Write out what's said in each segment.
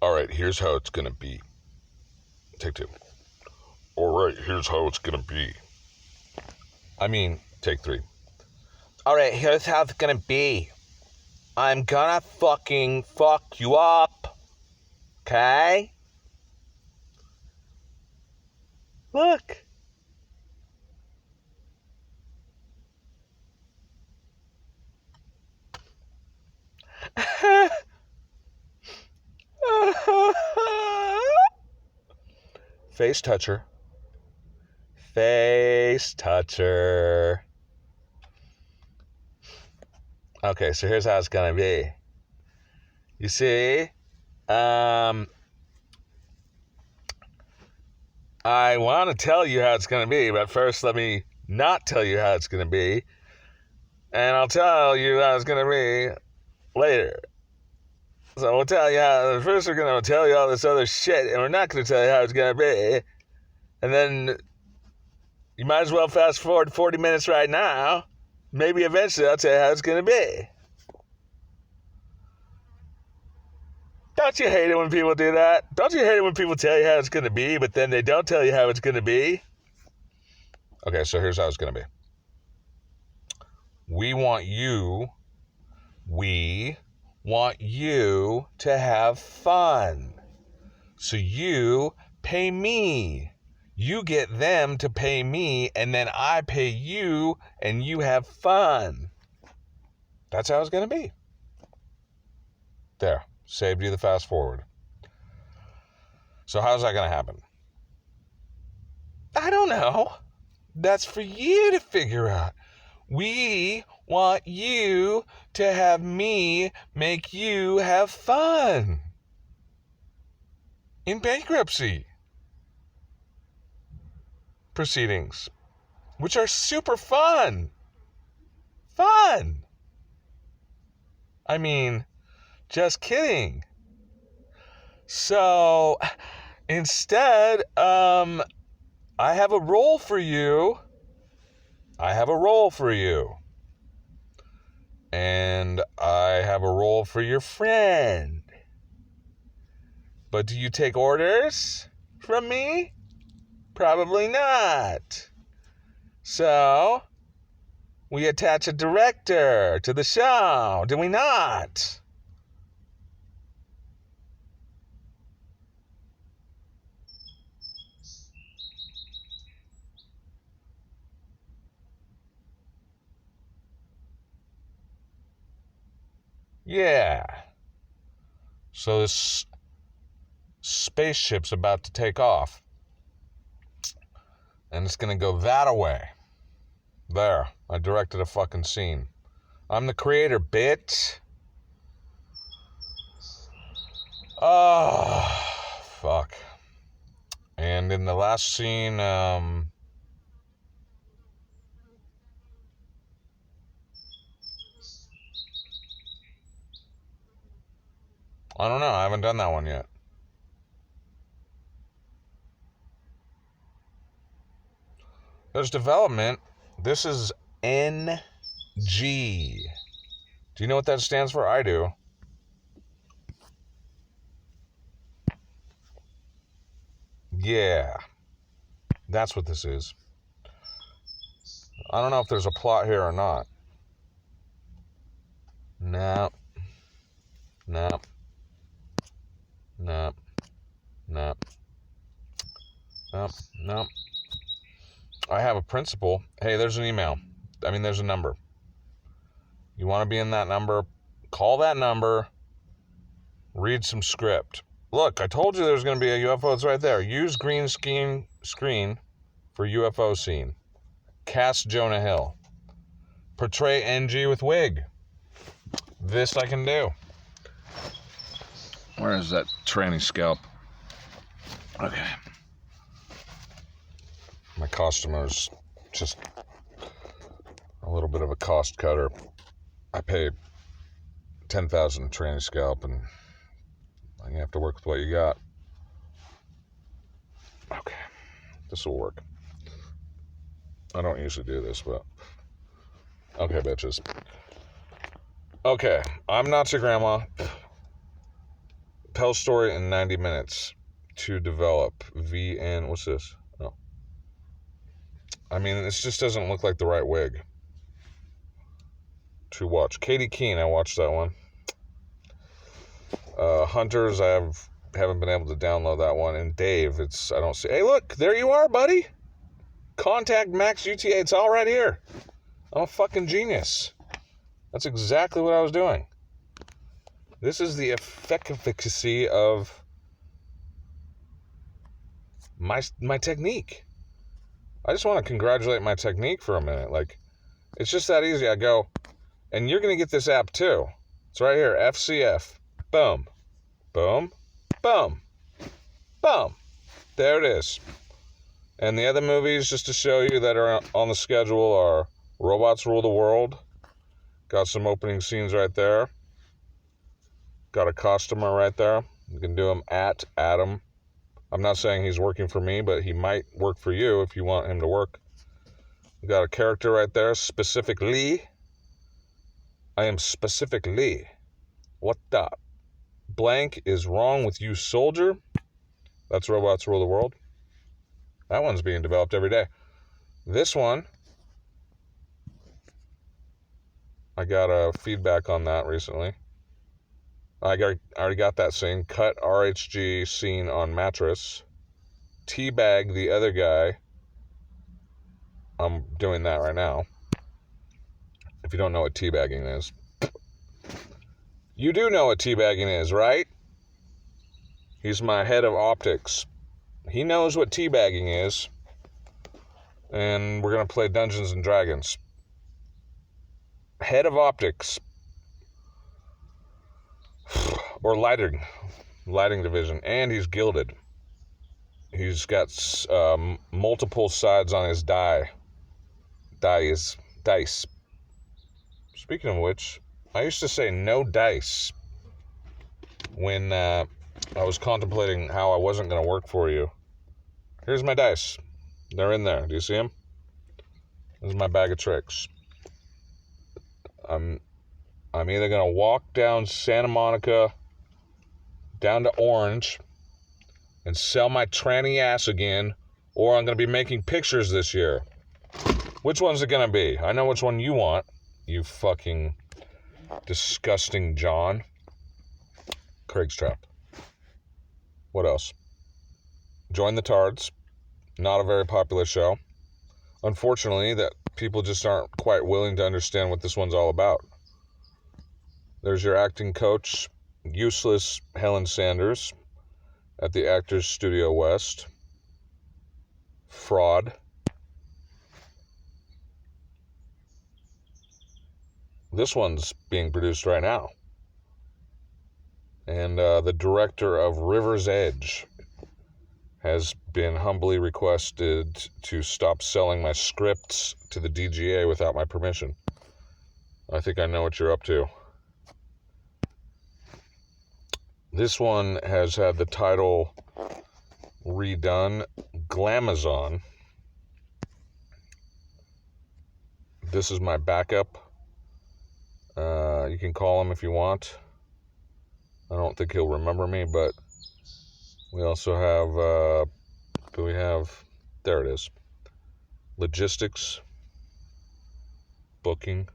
All right, here's how it's gonna be. Take two. All right, here's how it's gonna be. Take three. All right, here's how it's gonna be. I'm gonna fucking fuck you up. Okay? Look. Face toucher. Face toucher. Okay, so here's how it's gonna be. You see, I want to tell you how it's gonna be, but first let me not tell you how it's gonna be, and I'll tell you how it's gonna be later. So we'll tell you how. First, we're gonna tell you all this other shit, and we're not gonna tell you how it's gonna be, and then you might as well fast forward 40 minutes right now. Maybe eventually I'll tell you how it's gonna be. Don't you hate it when people do that? Don't you hate it when people tell you how it's going to be, but then they don't tell you how it's going to be? Okay, so here's how it's going to be. We want you to have fun. So you pay me. You get them to pay me, and then I pay you, and you have fun. That's how it's going to be. There. Saved you the fast forward. So how's that going to happen? I don't know. That's for you to figure out. We want you to have me make you have fun. In bankruptcy proceedings, which are super fun. Fun. Just kidding. So, instead, I have a role for you. And I have a role for your friend. But do you take orders from me? Probably not. So, we attach a director to the show, do we not? Yeah. So this spaceship's about to take off. And it's going to go that-a-way. There. I directed a fucking scene. I'm the creator, bitch. Oh, fuck. And in the last scene, I don't know. I haven't done that one yet. There's development. This is NG. Do you know what that stands for? I do. Yeah. That's what this is. I don't know if there's a plot here or not. No. I have a principal. Hey, there's an email. There's a number. You want to be in that number? Call that number. Read some script. Look, I told you there's going to be a UFO. It's right there. Use green screen for UFO scene. Cast Jonah Hill. Portray NG with wig. This I can do. Where is that tranny scalp? Okay. My costumer's just a little bit of a cost cutter. I paid $10,000 tranny scalp, and you have to work with what you got. Okay, this will work. I don't usually do this, but okay, bitches. Okay, I'm not your grandma. Tell story in 90 minutes to develop. VN, what's this? Oh. I mean, this just doesn't look like the right wig to watch. Katie Keene, I watched that one. Hunters, I haven't been able to download that one. And Dave, I don't see. Hey, look, there you are, buddy. Contact Max UTA. It's all right here. I'm a fucking genius. That's exactly what I was doing. This is the efficacy of my technique. I just want to congratulate my technique for a minute. Like, it's just that easy. I go, and you're going to get this app too. It's right here, FCF. Boom. Boom. Boom. Boom. There it is. And the other movies, just to show you, that are on the schedule are Robots Rule the World. Got some opening scenes right there. Got a customer right there. You can do them at Adam. I'm not saying he's working for me, but he might work for you if you want him to work. We got a character right there, Specific Lee. I am Specific Lee. What the blank is wrong with you, soldier? That's Robots Rule the World. That one's being developed every day. This one, I got a feedback on that recently. I already got that scene. Cut RHG scene on mattress. Teabag the other guy. I'm doing that right now. If you don't know what teabagging is. You do know what teabagging is, right? He's my head of optics. He knows what teabagging is. And we're going to play Dungeons and Dragons. Head of optics. Or lighting division. And he's gilded. He's got multiple sides on his dice. Speaking of which, I used to say no dice when I was contemplating how I wasn't going to work for you. Here's my dice. They're in there. Do you see them? This is my bag of tricks. I'm either going to walk down Santa Monica, down to Orange, and sell my tranny ass again, or I'm going to be making pictures this year. Which one's it going to be? I know which one you want, you fucking disgusting John. Craig's Trap. What else? Join the Tards. Not a very popular show. Unfortunately, that people just aren't quite willing to understand what this one's all about. There's your acting coach, useless Helen Sanders, at the Actors Studio West. Fraud. This one's being produced right now. And the director of River's Edge has been humbly requested to stop selling my scripts to the DGA without my permission. I think I know what you're up to. This one has had the title redone, Glamazon. This is my backup. You can call him if you want. I don't think he'll remember me, but we also have, there it is. Logistics, booking,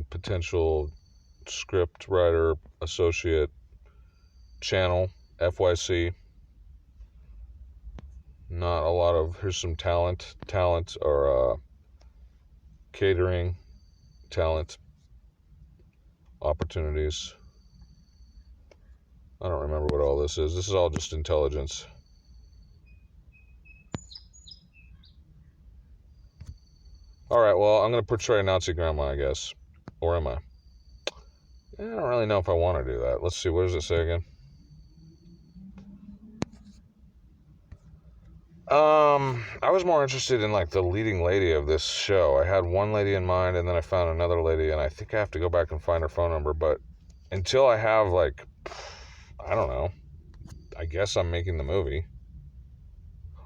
potential script writer, associate, channel, FYC. Not a lot of, here's some talent. Talent are catering, talent, opportunities. I don't remember what all this is. This is all just intelligence. Alright, well, I'm going to portray Nazi grandma, I guess. Or am I? I don't really know if I want to do that. Let's see, what does it say again? I was more interested in, like, the leading lady of this show. I had one lady in mind, and then I found another lady, and I think I have to go back and find her phone number, but until I have, like, I don't know, I guess I'm making the movie.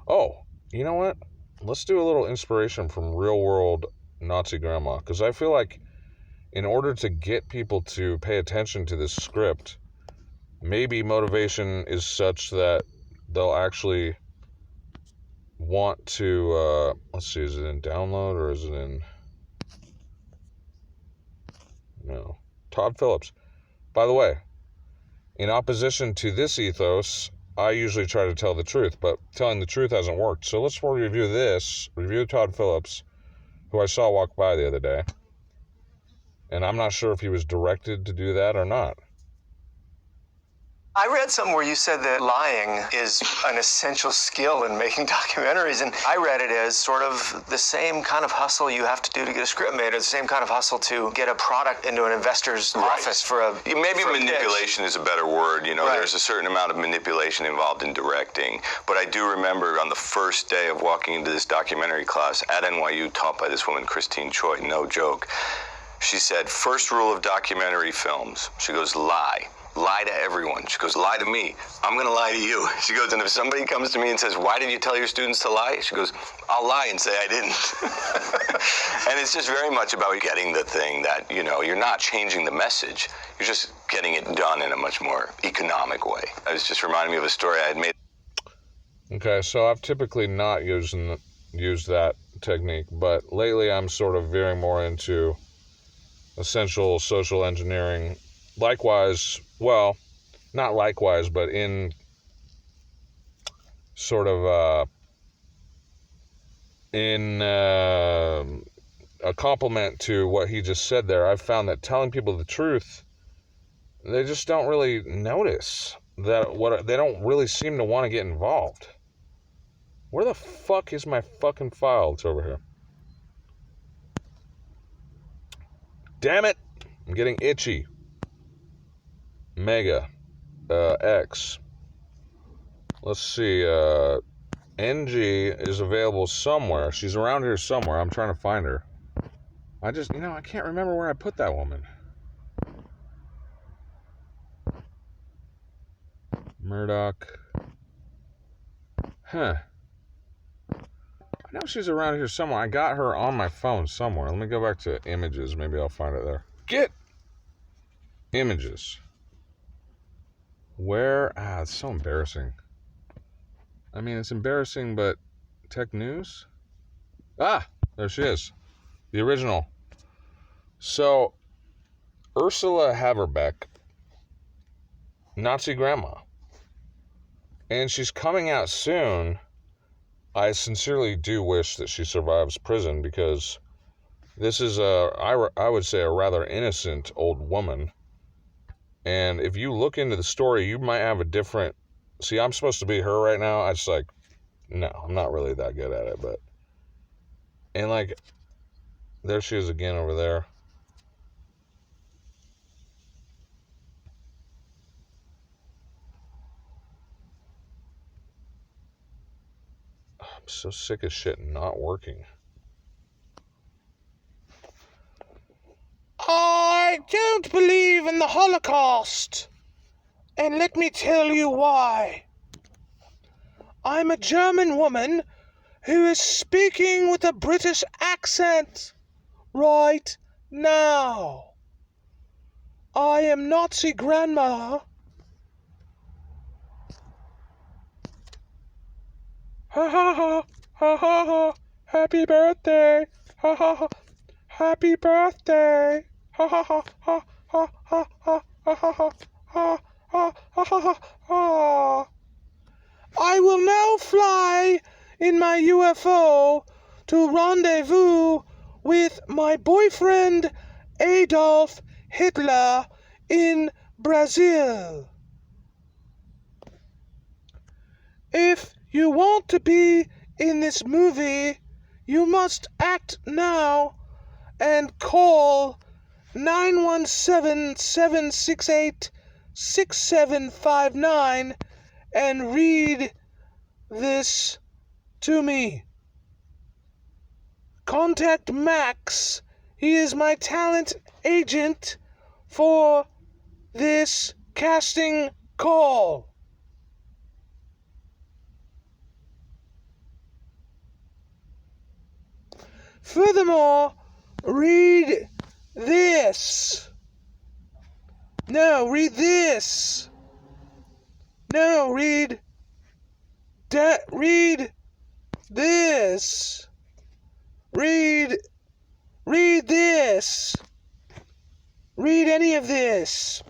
Oh, you know what? Let's do a little inspiration from real-world Nazi grandma, because I feel like in order to get people to pay attention to this script, maybe motivation is such that they'll actually want to, let's see, is it in download or is it in, no, Todd Phillips. By the way, in opposition to this ethos, I usually try to tell the truth, but telling the truth hasn't worked. So let's review Todd Phillips, who I saw walk by the other day. And I'm not sure if he was directed to do that or not. I read something where you said that lying is an essential skill in making documentaries, and I read it as sort of the same kind of hustle you have to do to get a script made, or the same kind of hustle to get a product into an investor's office for a maybe for a manipulation pitch. is a better word. You know, Right. There's a certain amount of manipulation involved in directing. But I do remember on the first day of walking into this documentary class at NYU, taught by this woman, Christine Choi, no joke, she said, first rule of documentary films, she goes, lie. Lie to everyone. She goes, lie to me. I'm going to lie to you. She goes, and if somebody comes to me and says, why did you tell your students to lie? She goes, I'll lie and say I didn't. And it's just very much about getting the thing that, you know, you're not changing the message. You're just getting it done in a much more economic way. It was just reminding me of a story I had made. Okay, so I've typically not used that technique, but lately I'm sort of veering more into essential social engineering. Likewise, well, not likewise, but in sort of a compliment to what he just said there, I've found that telling people the truth, they just don't really notice that they don't really seem to want to get involved. Where the fuck is my fucking file? It's over here. Damn it! I'm getting itchy. Mega X. Let's see. NG is available somewhere. She's around here somewhere. I'm trying to find her. I can't remember where I put that woman. Murdoch. Huh. I know she's around here somewhere. I got her on my phone somewhere. Let me go back to images. Maybe I'll find it there. Get images. Where? It's so embarrassing. I mean, it's embarrassing, but tech news? There she is. The original. So, Ursula Haverbeck, Nazi grandma. And she's coming out soon. I sincerely do wish that she survives prison, because this is I would say, a rather innocent old woman. And if you look into the story, you might have a different... See, I'm supposed to be her right now. I just no, I'm not really that good at it, but... And there she is again over there. I'm so sick of shit not working. I don't believe in the Holocaust. And let me tell you why. I'm a German woman who is speaking with a British accent right now. I am Nazi grandma. Ha ha ha, ha ha ha, happy birthday, ha ha ha, happy birthday, ha ha ha, ha ha ha, ha ha ha, ha ha ha ha ha. I will now fly in my UFO to rendezvous with my boyfriend Adolf Hitler in Brazil. If you want to be in this movie, you must act now and call 917-768-6759 and read this to me. Contact Max. He is my talent agent for this casting call. Furthermore, read this. No, read this. No, read this. Read this. Read any of this.